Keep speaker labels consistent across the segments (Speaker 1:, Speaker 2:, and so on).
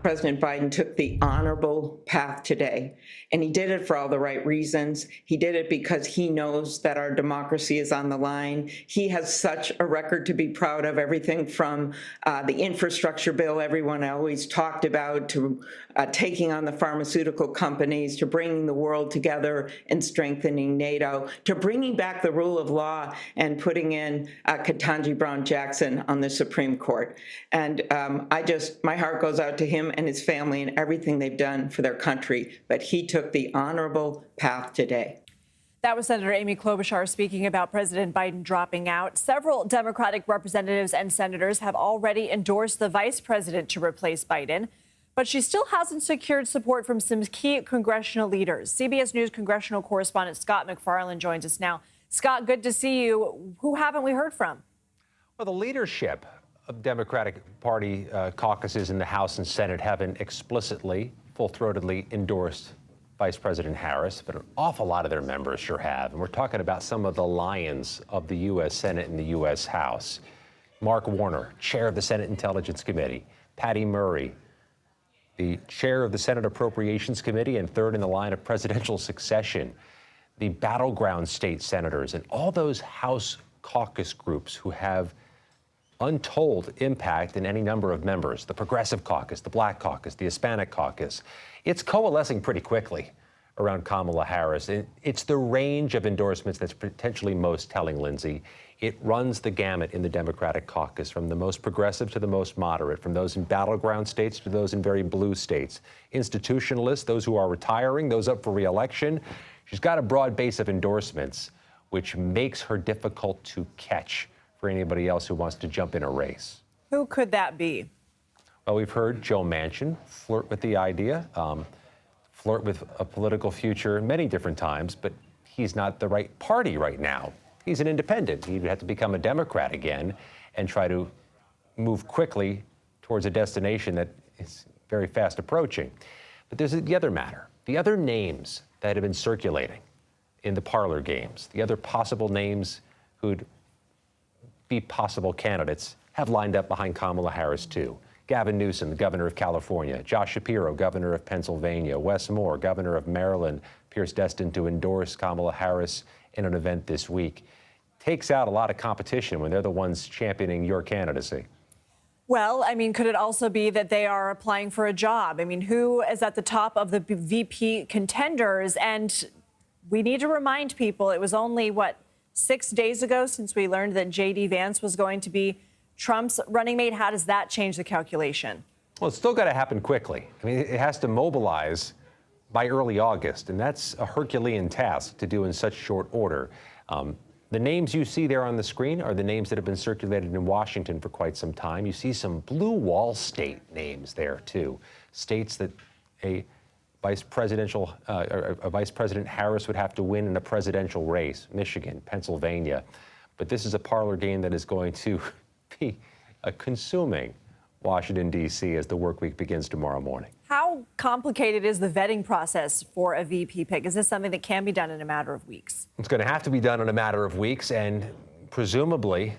Speaker 1: President Biden took the honorable path today, and he did it for all the right reasons. He did it because he knows that our democracy is on the line. He has such a record to be proud of, everything from the infrastructure bill everyone always talked about, to taking on the pharmaceutical companies, to bringing the world together and strengthening NATO, to bringing back the rule of law and putting in Ketanji Brown Jackson on the Supreme Court. And my heart goes out to him and his family and everything they've done for their country. But he took the honorable path today.
Speaker 2: That was Senator Amy Klobuchar speaking about President Biden dropping out. Several Democratic representatives and senators have already endorsed the vice president to replace Biden, but she still hasn't secured support from some key congressional leaders. CBS News congressional correspondent Scott MacFarlane joins us now. Scott, good to see you. Who haven't we heard from?
Speaker 3: Well, the leadership of Democratic Party caucuses in the House and Senate haven't explicitly, full-throatedly endorsed Vice President Harris, but an awful lot of their members sure have. And we're talking about some of the lions of the U.S. Senate and the U.S. House. Mark Warner, chair of the Senate Intelligence Committee. Patty Murray, the chair of the Senate Appropriations Committee and third in the line of presidential succession. The battleground state senators and all those House caucus groups who have untold impact in any number of members, the Progressive Caucus, the Black Caucus, the Hispanic Caucus. It's coalescing pretty quickly around Kamala Harris. It's the range of endorsements that's potentially most telling, Lindsay. It runs the gamut in the Democratic caucus, from the most progressive to the most moderate, from those in battleground states to those in very blue states. Institutionalists, those who are retiring, those up for reelection. She's got a broad base of endorsements, which makes her difficult to catch for anybody else who wants to jump in a race.
Speaker 2: Who could that be?
Speaker 3: Well, we've heard Joe Manchin flirt with the idea, flirt with a political future many different times, but he's not the right party right now. He's an independent. He'd have to become a Democrat again and try to move quickly towards a destination that is very fast approaching. But there's the other matter, the other names that have been circulating in the parlor games, the other possible names who'd be possible candidates have lined up behind Kamala Harris, too. Gavin Newsom, the governor of California. Josh Shapiro, governor of Pennsylvania. Wes Moore, governor of Maryland, appears destined to endorse Kamala Harris in an event this week. Takes out a lot of competition when they're the ones championing your candidacy.
Speaker 2: Well, I mean, could it also be that they are applying for a job? I mean, who is at the top of the VP contenders? And we need to remind people it was only, 6 days ago since we learned that J.D. Vance was going to be Trump's running mate. How does that change the calculation? Well,
Speaker 3: it's still got to happen quickly. I mean, it has to mobilize by early August, and that's a Herculean task to do in such short order. The names you see there on the screen are the names that have been circulated in Washington for quite some time. You see some blue wall state names there, too. States that a Vice President Harris would have to win in a presidential race, Michigan, Pennsylvania. But this is a parlor game that is going to be consuming Washington, D.C. as the work week begins tomorrow morning.
Speaker 2: How complicated is the vetting process for a VP pick? Is this something that can be done in a matter of weeks?
Speaker 3: It's going to have to be done in a matter of weeks, and presumably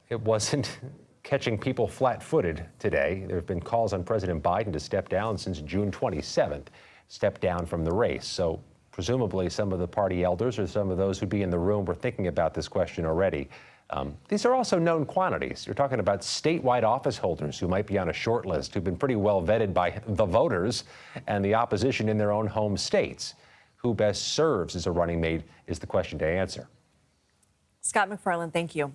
Speaker 3: it wasn't catching people flat-footed today. There have been calls on President Biden to step down since June 27th. Step down from the race. So presumably some of the party elders or some of those who'd be in the room were thinking about this question already. These are also known quantities. You're talking about statewide office holders who might be on a short list, who've been pretty well vetted by the voters and the opposition in their own home states. Who best serves as a running mate is the question to answer.
Speaker 2: Scott MacFarlane, thank you.